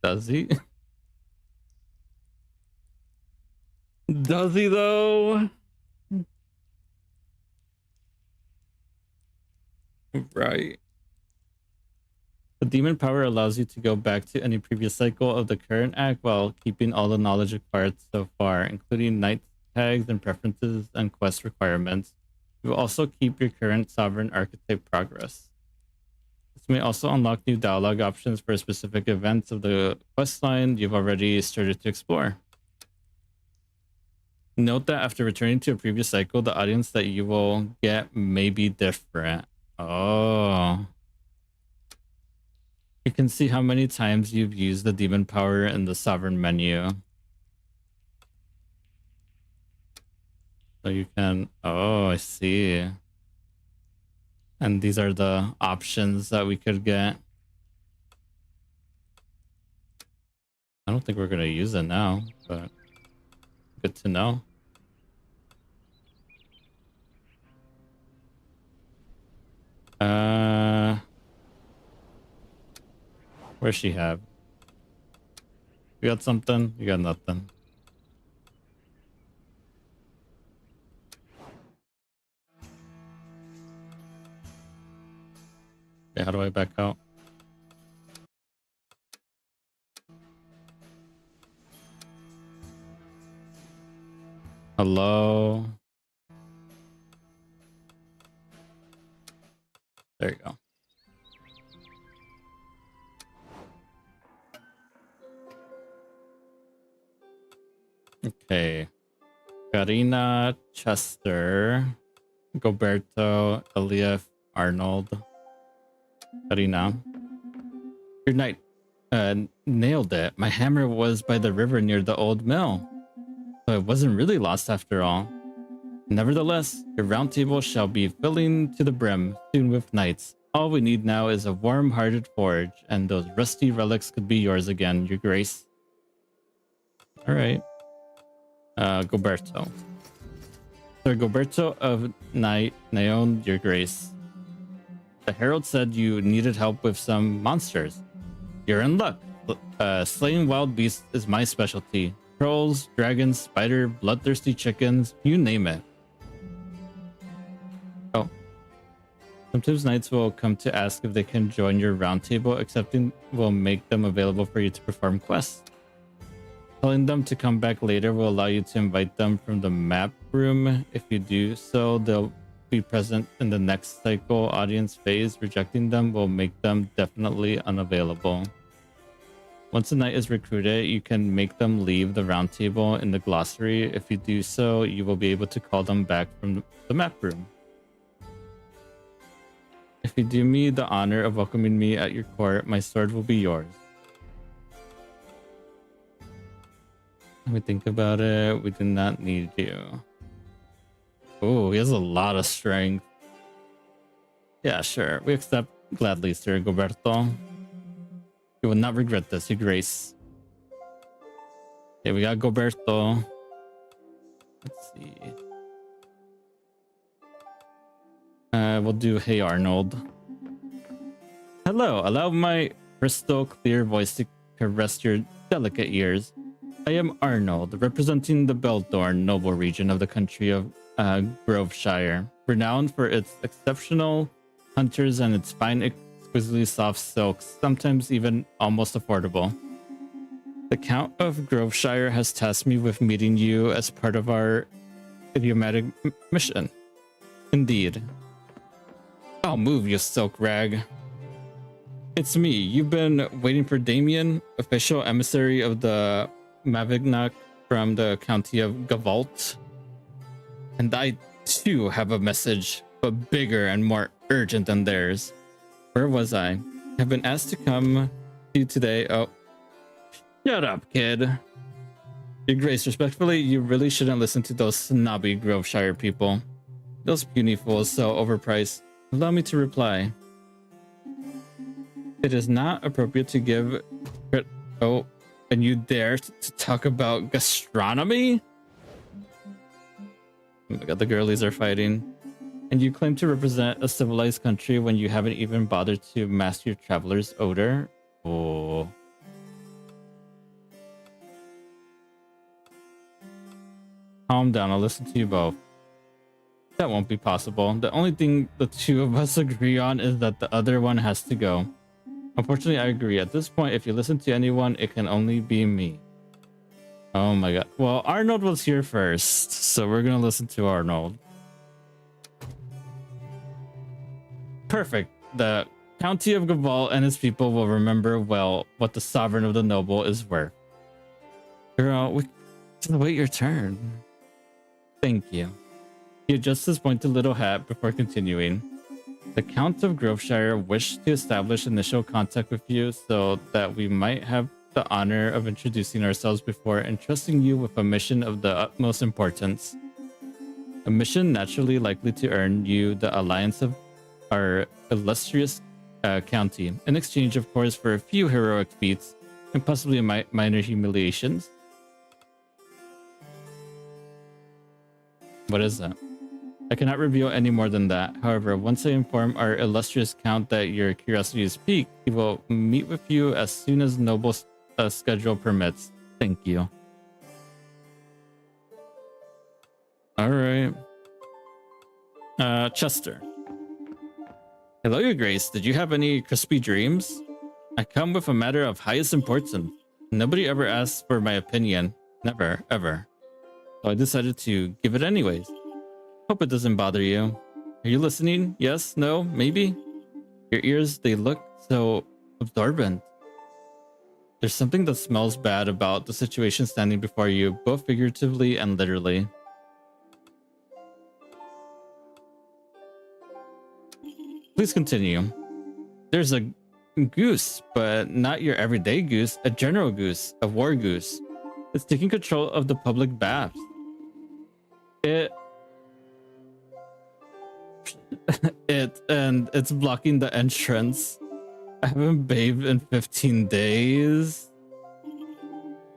Does he? Does he though? Right. The demon power allows you to go back to any previous cycle of the current act while keeping all the knowledge acquired so far, including knight tags and preferences and quest requirements. You will also keep your current sovereign archetype progress. This may also unlock new dialogue options for specific events of the questline you've already started to explore. Note that after returning to a previous cycle, the audience that you will get may be different. Oh. You can see how many times you've used the demon power in the sovereign menu. So you can... Oh, I see. And these are the options that we could get. I don't think we're going to use it now, but good to know. Where's she have? You got something? You got nothing. Okay, how do I back out? Hello? There you go. Okay. Karina, Chester, Goberto, Elief, Arnold. Karina. Your knight nailed it. My hammer was by the river near the old mill. So it wasn't really lost after all. Nevertheless, your round table shall be filling to the brim soon with knights. All we need now is a warm-hearted forge, and those rusty relics could be yours again, your grace. Alright. Goberto. Sir Goberto of Naon, your grace. The herald said you needed help with some monsters. You're in luck. Slaying wild beasts is my specialty. Trolls, dragons, spider, bloodthirsty chickens, you name it. Oh. Sometimes knights will come to ask if they can join your round table. Accepting will make them available for you to perform quests. Telling them to come back later will allow you to invite them from the map room. If you do so, they'll be present in the next cycle audience phase. Rejecting them will make them definitely unavailable. Once a knight is recruited, you can make them leave the round table in the glossary. If you do so, you will be able to call them back from the map room. If you do me the honor of welcoming me at your court, my sword will be yours. Let me think about it. We do not need you. Oh, he has a lot of strength. Yeah, sure. We accept gladly, Sir Goberto. You will not regret this, your grace. Okay, we got Goberto. Let's see. We'll do Hey Arnold. Hello, allow my crystal clear voice to caress your delicate ears. I am Arnold, representing the Beldorn noble region of the country of Groveshire, renowned for its exceptional hunters and its fine, exquisitely soft silks, sometimes even almost affordable. The Count of Groveshire has tasked me with meeting you as part of our idiomatic mission. Indeed. I'll move, you silk rag. It's me. You've been waiting for Damien, official emissary of the Mavignac from the county of Gavalt. And I too have a message, but bigger and more urgent than theirs. Where was I? I've been asked to come to you today. Oh, shut up, kid. Your grace, respectfully, you really shouldn't listen to those snobby Groveshire people. Those puny fools so overpriced. Allow me to reply. It is not appropriate to give... Oh, and you dare to talk about gastronomy? Oh my god, the girlies are fighting. And you claim to represent a civilized country when you haven't even bothered to master your traveler's odor? Oh. Calm down, I'll listen to you both. That won't be possible. The only thing the two of us agree on is that the other one has to go. Unfortunately, I agree. At this point, if you listen to anyone, it can only be me. Oh my god. Well, Arnold was here first, so we're gonna listen to Arnold. Perfect. The County of Gaval and its people will remember well what the sovereign of the noble is worth. Girl, we can wait your turn. Thank you. He adjusts his pointed little hat before continuing. The Count of Groveshire wished to establish initial contact with you so that we might have the honor of introducing ourselves before entrusting you with a mission of the utmost importance. A mission naturally likely to earn you the alliance of our illustrious county, in exchange, of course, for a few heroic feats and possibly minor humiliations. What is that? I cannot reveal any more than that. However, once I inform our illustrious count that your curiosity is piqued, he will meet with you as soon as noble schedule permits. Thank you. All right. Chester. Hello, Your Grace. Did you have any crispy dreams? I come with a matter of highest importance. Nobody ever asked for my opinion. Never, ever. So I decided to give it anyways. Hope it doesn't bother you. Are you listening? Yes? No? Maybe? Your ears, they look so absorbent. There's something that smells bad about the situation standing before you, both figuratively and literally. Please continue. There's a goose, but not your everyday goose, a general goose, a war goose. It's taking control of the public baths. It's blocking the entrance. I haven't bathed in 15 days.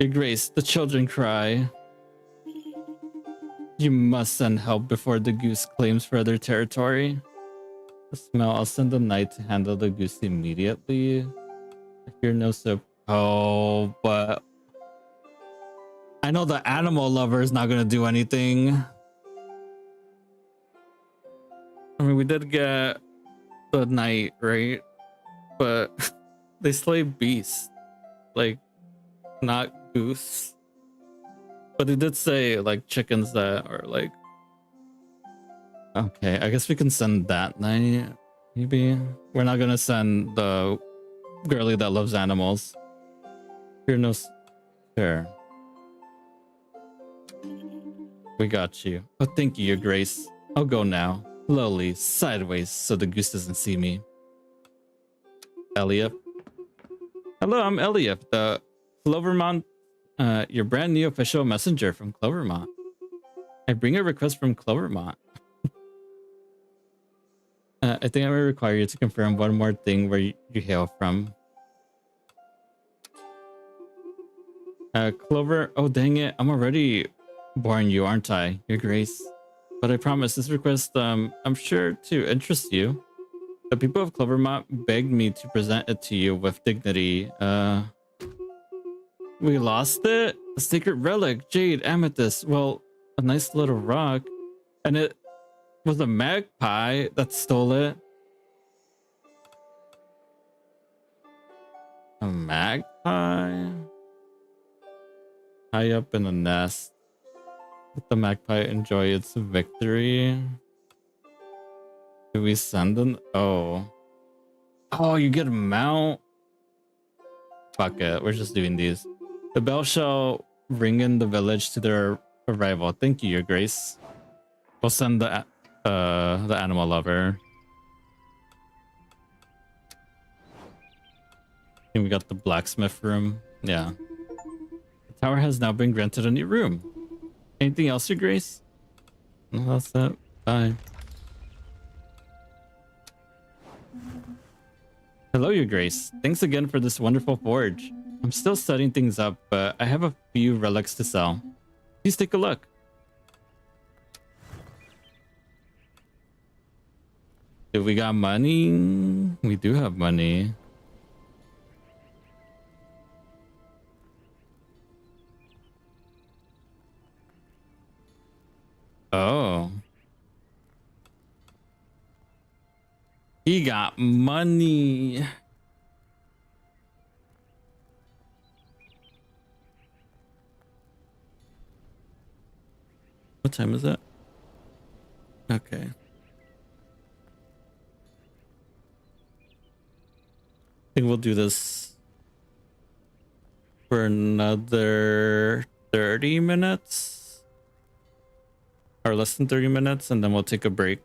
Your Grace, the children cry. You must send help before the goose claims further territory. The smell, I'll send the knight to handle the goose immediately. I fear no soap. Oh, but I know the animal lover is not gonna do anything. I mean, we did get the knight, right? But they slay beasts, like not goose. But they did say like chickens that are like. Okay, I guess we can send that knight. Maybe we're not gonna send the girly that loves animals. You're no. Sure. We got you. Oh, thank you, Your Grace. I'll go now. Slowly, sideways, so the goose doesn't see me. Eliav. Hello, I'm Eliav, the Clovermont, your brand new official messenger from Clovermont. I bring a request from Clovermont. I think I may require you to confirm one more thing where you hail from. Clover, oh dang it, I'm already boring you, aren't I, Your Grace? But I promise this request, I'm sure to interest you. The people of Clovermont begged me to present it to you with dignity. We lost it? A sacred relic, jade, amethyst, well, a nice little rock. And it was a magpie that stole it. A magpie? High up in a nest. Let the magpie enjoy its victory. Do we send an... Oh. Oh, you get a mount? Fuck it. We're just doing these. The bell shall ring in the village to their arrival. Thank you, Your Grace. We'll send the animal lover. And we got the blacksmith room. Yeah. The tower has now been granted a new room. Anything else, Your Grace? No, that's it. Bye. Hello, Your Grace. Thanks again for this wonderful forge. I'm still setting things up, but I have a few relics to sell. Please take a look. Do we got money? We do have money. Oh. He got money. What time is it? Okay. we'll do this for another 30 minutes or less than 30 minutes, and then we'll take a break.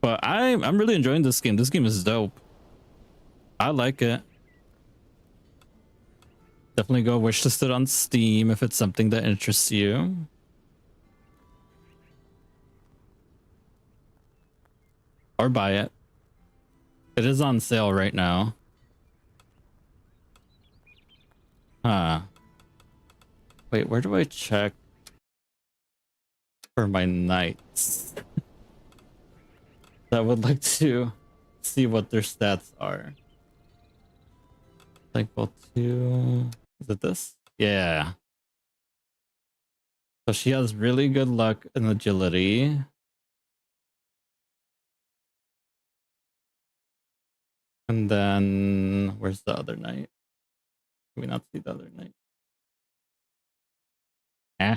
But I'm really enjoying this game. This game is dope. I like it. Definitely go wishlist it on Steam if it's something that interests you. Or buy it. It is on sale right now. Huh. Wait, where do I check for my knights? I would like to see what their stats are. Thankful to... Is it this? Yeah. So she has really good luck and agility. And then... Where's the other knight? Can we not see the other knight? Eh.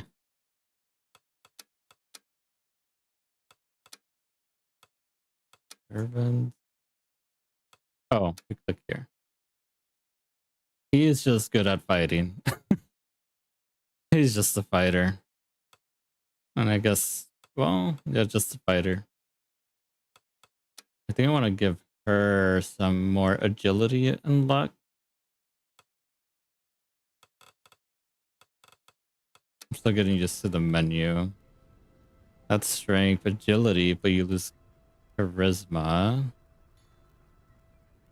Servant. Oh, we click here. He is just good at fighting. He's just a fighter. And I guess, well, yeah, just a fighter. I think I want to give her some more agility and luck. I'm still getting used to the menu. That's strength, agility, but you lose charisma.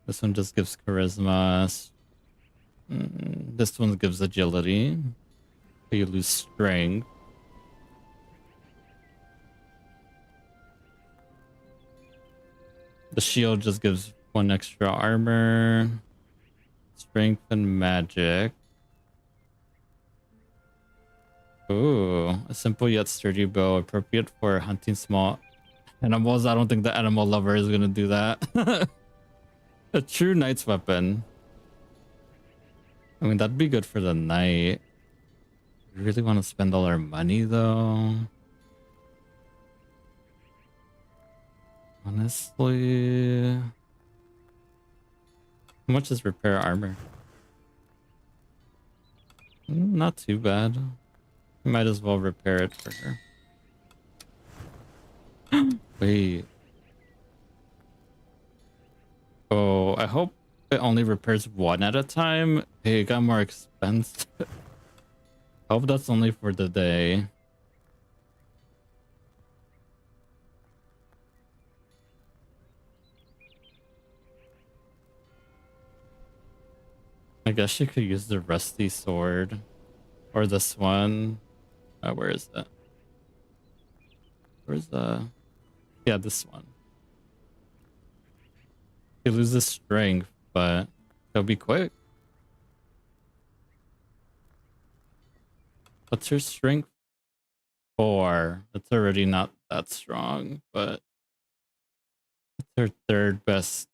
This one just gives charisma. This one gives agility, but you lose strength. The shield just gives 1 extra armor, strength, and magic. Ooh, a simple yet sturdy bow, appropriate for hunting small animals. I don't think the animal lover is gonna do that. A true knight's weapon. I mean, that'd be good for the knight. We really want to spend all our money, though. Honestly, how much is repair armor? Not too bad. Might as well repair it for her. Wait. Oh, I hope it only repairs 1 at a time. Hey, it got more expensive. I hope that's only for the day. I guess she could use the rusty sword. Or this one. Where is it? Where's the... Yeah, this one. She loses strength, but it'll be quick. What's her strength? 4. That's already not that strong, but it's her 3rd best.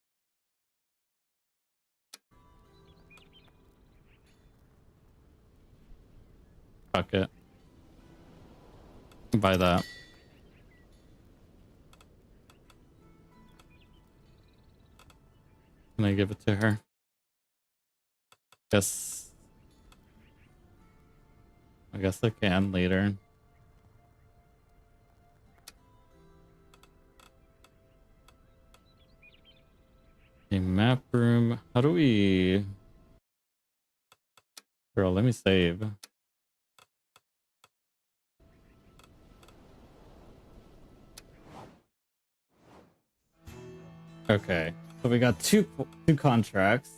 Fuck it. Buy that. Can I give it to her? Yes. I guess I can later. A map room. How do we... Girl, let me save. Okay, so we got two contracts.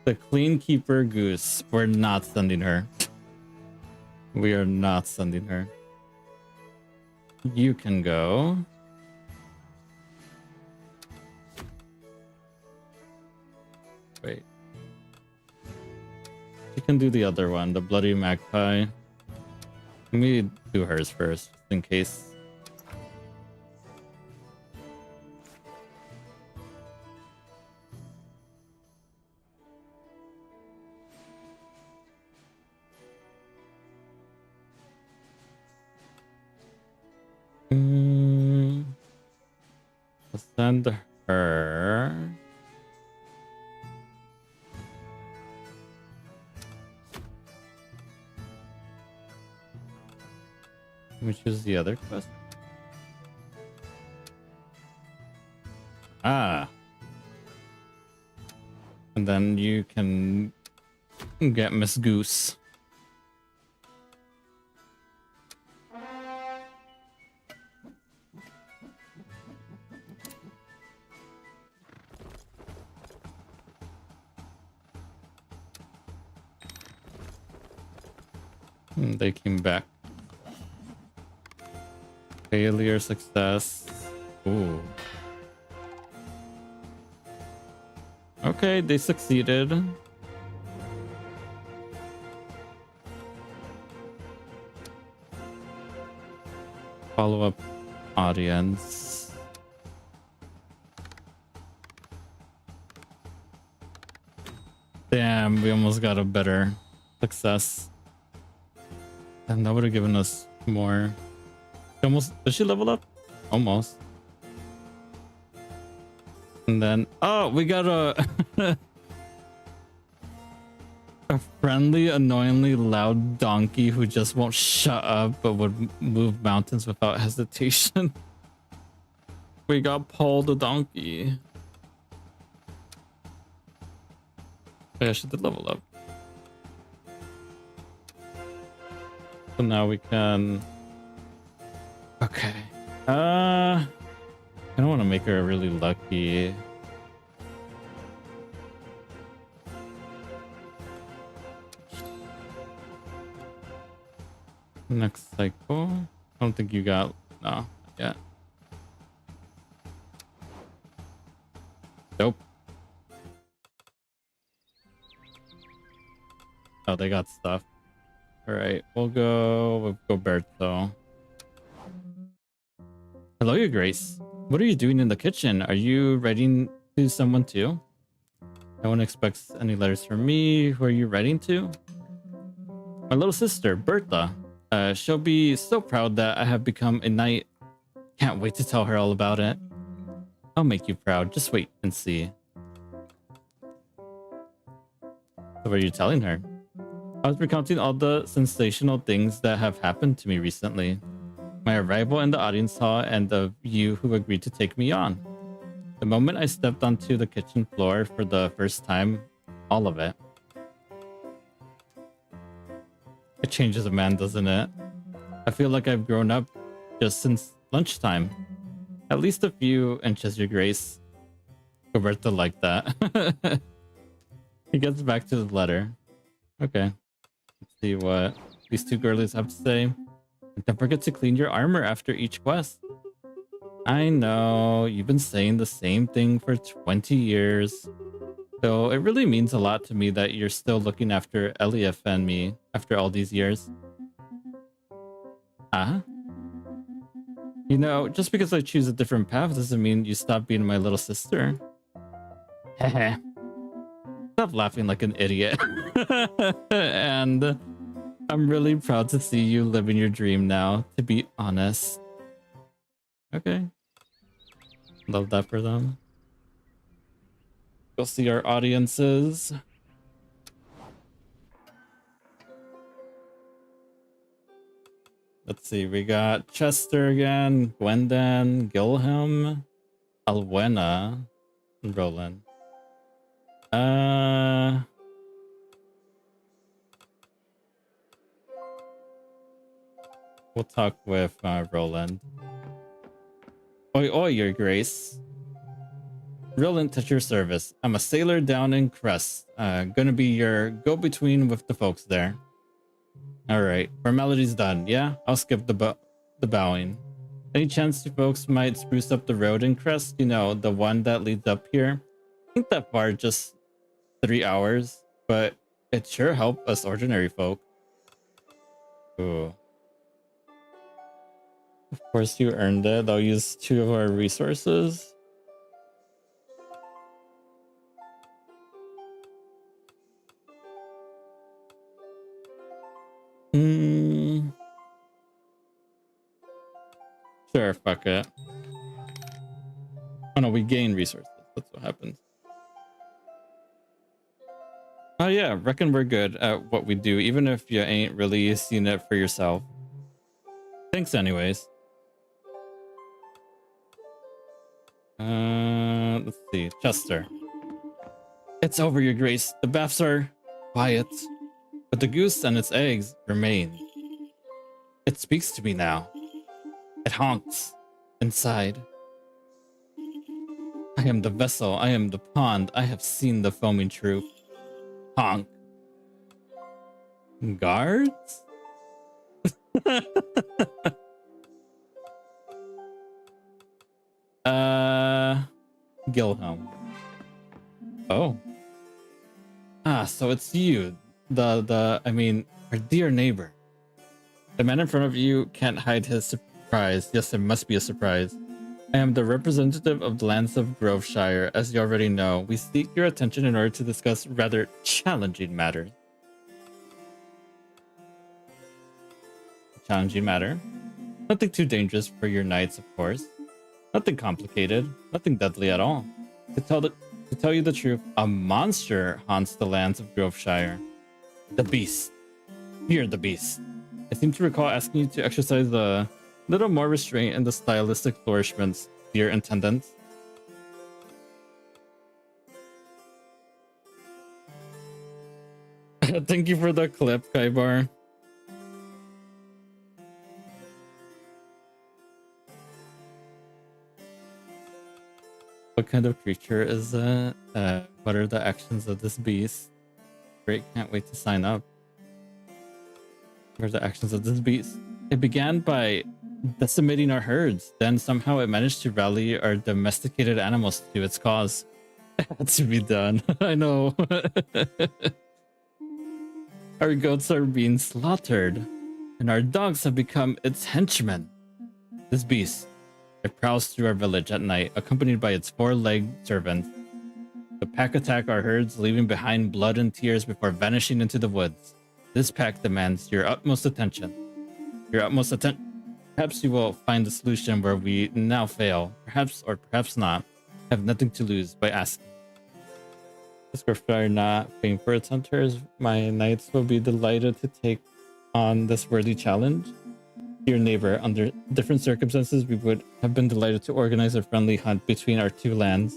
The Clean Keeper Goose. We're not sending her. We are not sending her. You can go. Wait. You can do the other one, the Bloody Magpie. Let me do hers first, just in case. send her. Let me choose the other quest. Ah. And then you can get Miss Goose. They came back. Failure, success. Ooh. Okay, they succeeded. Follow-up audience. Damn, we almost got a better success. And that would have given us more. Did she level up? Almost. And then, oh, we got a a friendly, annoyingly loud donkey who just won't shut up but would move mountains without hesitation. We got Paul the donkey. Yeah, she did level up. So now we can. Okay. I don't want to make her really lucky. Next cycle. I don't think you got. No, not yet. Nope. Oh, they got stuff. All right, we'll go Berto. Hello, Your Grace. What are you doing in the kitchen? Are you writing to someone too? No one expects any letters from me. Who are you writing to? My little sister, Bertha. She'll be so proud that I have become a knight. Can't wait to tell her all about it. I'll make you proud. Just wait and see. So what are you telling her? I was recounting all the sensational things that have happened to me recently. My arrival in the audience hall and the you who agreed to take me on. The moment I stepped onto the kitchen floor for the first time, all of it. It changes a man, doesn't it? I feel like I've grown up just since lunchtime. At least a few inches, Your Grace. Roberta liked that. He gets back to the letter. Okay. Let's see what these two girlies have to say. And don't forget to clean your armor after each quest. I know, you've been saying the same thing for 20 years. So it really means a lot to me that you're still looking after Elief and me after all these years. Huh? You know, just because I choose a different path doesn't mean you stop being my little sister. Heh. Stop laughing like an idiot. And I'm really proud to see you living your dream now, to be honest. Okay. Love that for them. Go see our audiences. Let's see, we got Chester again, Gwendan, Gilham, Alwena, and Roland. We'll talk with Roland. Oi, oi, Your Grace. Roland, at your service. I'm a sailor down in Crest. Gonna be your go-between with the folks there. Alright, formality's done, yeah? I'll skip the bowing. Any chance you folks might spruce up the road in Crest? You know, the one that leads up here? Ain't that far, just 3 hours, but it sure helped us ordinary folk. Ooh. Of course you earned it. I'll use 2 of our resources. Sure, fuck it. Oh no, we gain resources. That's what happens. Oh yeah, reckon we're good at what we do, even if you ain't really seen it for yourself. Thanks anyways. Let's see. Chester. It's over, your grace. The baths are quiet, but the goose and its eggs remain. It speaks to me now. It honks inside. I am the vessel. I am the pond. I have seen the foaming truth. Honk. Guards? Gilhelm. Oh. Ah, so it's you. I mean, our dear neighbor. The man in front of you can't hide his surprise. Yes, it must be a surprise. I am the representative of the lands of Groveshire. As you already know, we seek your attention in order to discuss rather challenging matters. Challenging matter? Nothing too dangerous for your knights, of course. Nothing complicated. Nothing deadly at all. To tell you the truth, a monster haunts the lands of Groveshire. The beast. Fear the beast. I seem to recall asking you to exercise a little more restraint in the stylistic flourishments, dear intendant. Thank you for the clip, Kaibar. What kind of creature is it? What are the actions of this beast? Great, can't wait to sign up. What are the actions of this beast? It began by decimating our herds. Then somehow it managed to rally our domesticated animals to its cause. It had to be done. I know. Our goats are being slaughtered, and our dogs have become its henchmen. This beast, it prowls through our village at night, accompanied by its four-legged servants. The pack attack our herds, leaving behind blood and tears before vanishing into the woods. This pack demands your utmost attention. Your utmost attention. Perhaps you will find a solution where we now fail. Perhaps, or perhaps not. Have nothing to lose by asking. This Groveshire not paying for its hunters. My knights will be delighted to take on this worthy challenge. Dear neighbor, under different circumstances, we would have been delighted to organize a friendly hunt between our two lands.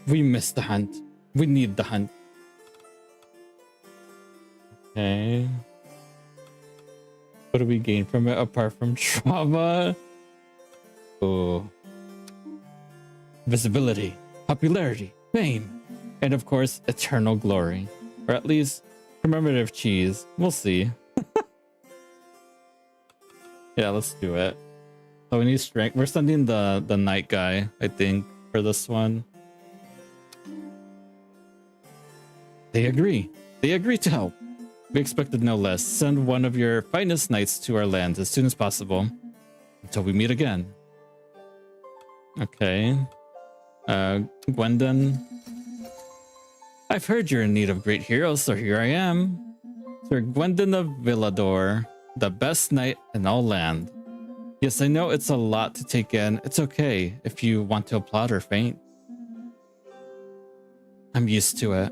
We miss the hunt. We need the hunt. Okay. What do we gain from it apart from trauma? Oh. Visibility, popularity, fame, and of course, eternal glory. Or at least, commemorative cheese. We'll see. Yeah, let's do it. So we need strength. We're sending the knight guy, I think, for this one. They agree. They agree to help. We expected no less. Send one of your finest knights to our lands as soon as possible. Until we meet again. Okay. Gwendon. I've heard you're in need of great heroes, so here I am. Sir Gwendon of Villador, the best knight in all land. Yes, I know it's a lot to take in. It's okay if you want to applaud or faint. I'm used to it.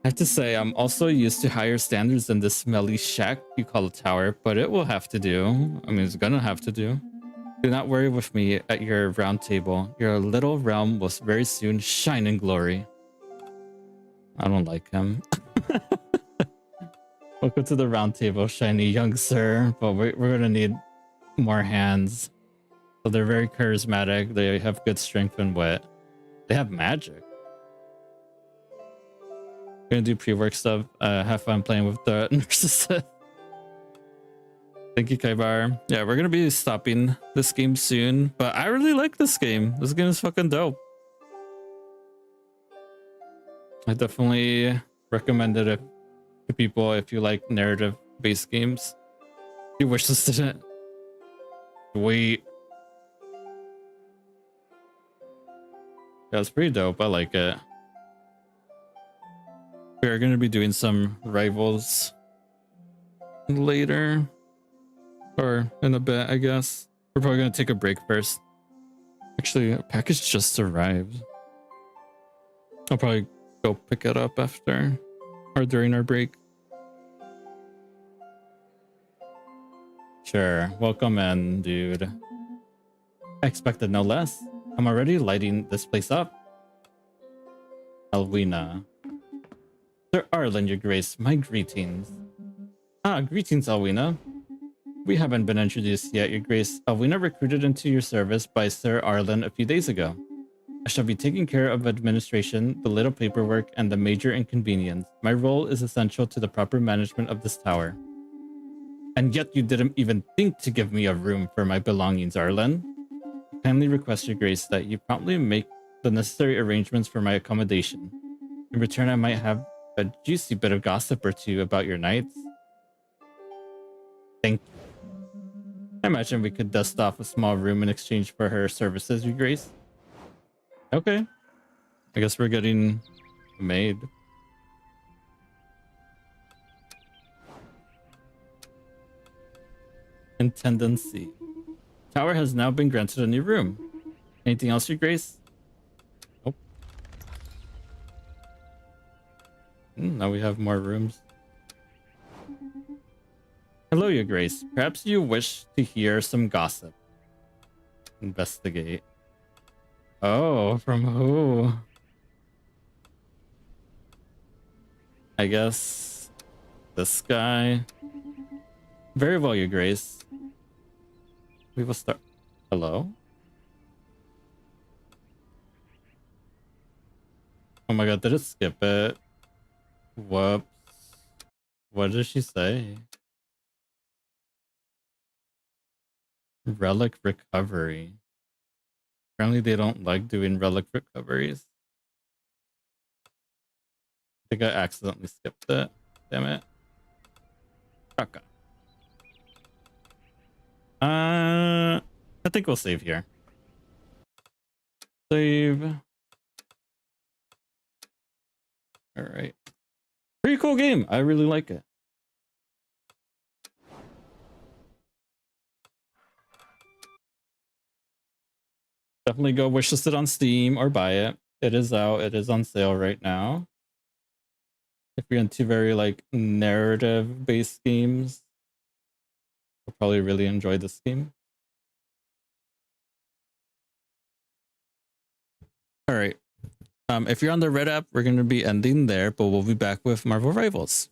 I have to say, I'm also used to higher standards than this smelly shack you call a tower, but it will have to do. I mean, it's gonna have to do. Do not worry with me at your round table. Your little realm will very soon shine in glory. I don't like him. Welcome to the round table, shiny young sir. But we're gonna need more hands. So they're very charismatic. They have good strength and wit. They have magic. We're gonna do pre-work stuff. Have fun playing with the narcissist. Thank you, Kaibar. Yeah, we're gonna be stopping this game soon, but I really like this game. This game is fucking dope. I definitely recommend it to people if you like narrative-based games. You wishlisted it. Wait. Yeah, it's pretty dope. I like it. We are going to be doing some rivals later. Or in a bit, I guess. We're probably going to take a break first. Actually, a package just arrived. I'll probably go pick it up after or during our break. Sure, welcome in, dude. I expected no less. I'm already lighting this place up. Alwina. Sir Arlen, your grace, my greetings. Greetings, Alwina. We haven't been introduced yet, your grace. Alwina recruited into your service by Sir Arlen a few days ago. I shall be taking care of administration, the little paperwork, and the major inconvenience. My role is essential to the proper management of this tower. And yet you didn't even think to give me a room for my belongings, Arlen. I kindly request your grace that you promptly make the necessary arrangements for my accommodation. In return, I might have a juicy bit of gossip or two about your nights. Thank you. I imagine we could dust off a small room in exchange for her services, your grace. Okay. I guess we're getting a maid. Intendancy. Tower has now been granted a new room. Anything else, your grace? Nope. Now we have more rooms. Hello, your grace. Perhaps you wish to hear some gossip. Investigate. Oh, from who? I guess this guy. Very well, your grace. We will start. Hello? Oh my god, did it skip it? Whoops. What did she say? Relic recovery. Apparently they don't like doing relic recoveries. I think I accidentally skipped it. Damn it. Okay. I think we'll save here. Save. All right. Pretty cool game. I really like it. Definitely go wishlist it on Steam or buy it. It is out. It is on sale right now. If you're into very like narrative based games, you'll probably really enjoy this game. All right. If you're on the Red app, we're going to be ending there, but we'll be back with Marvel Rivals.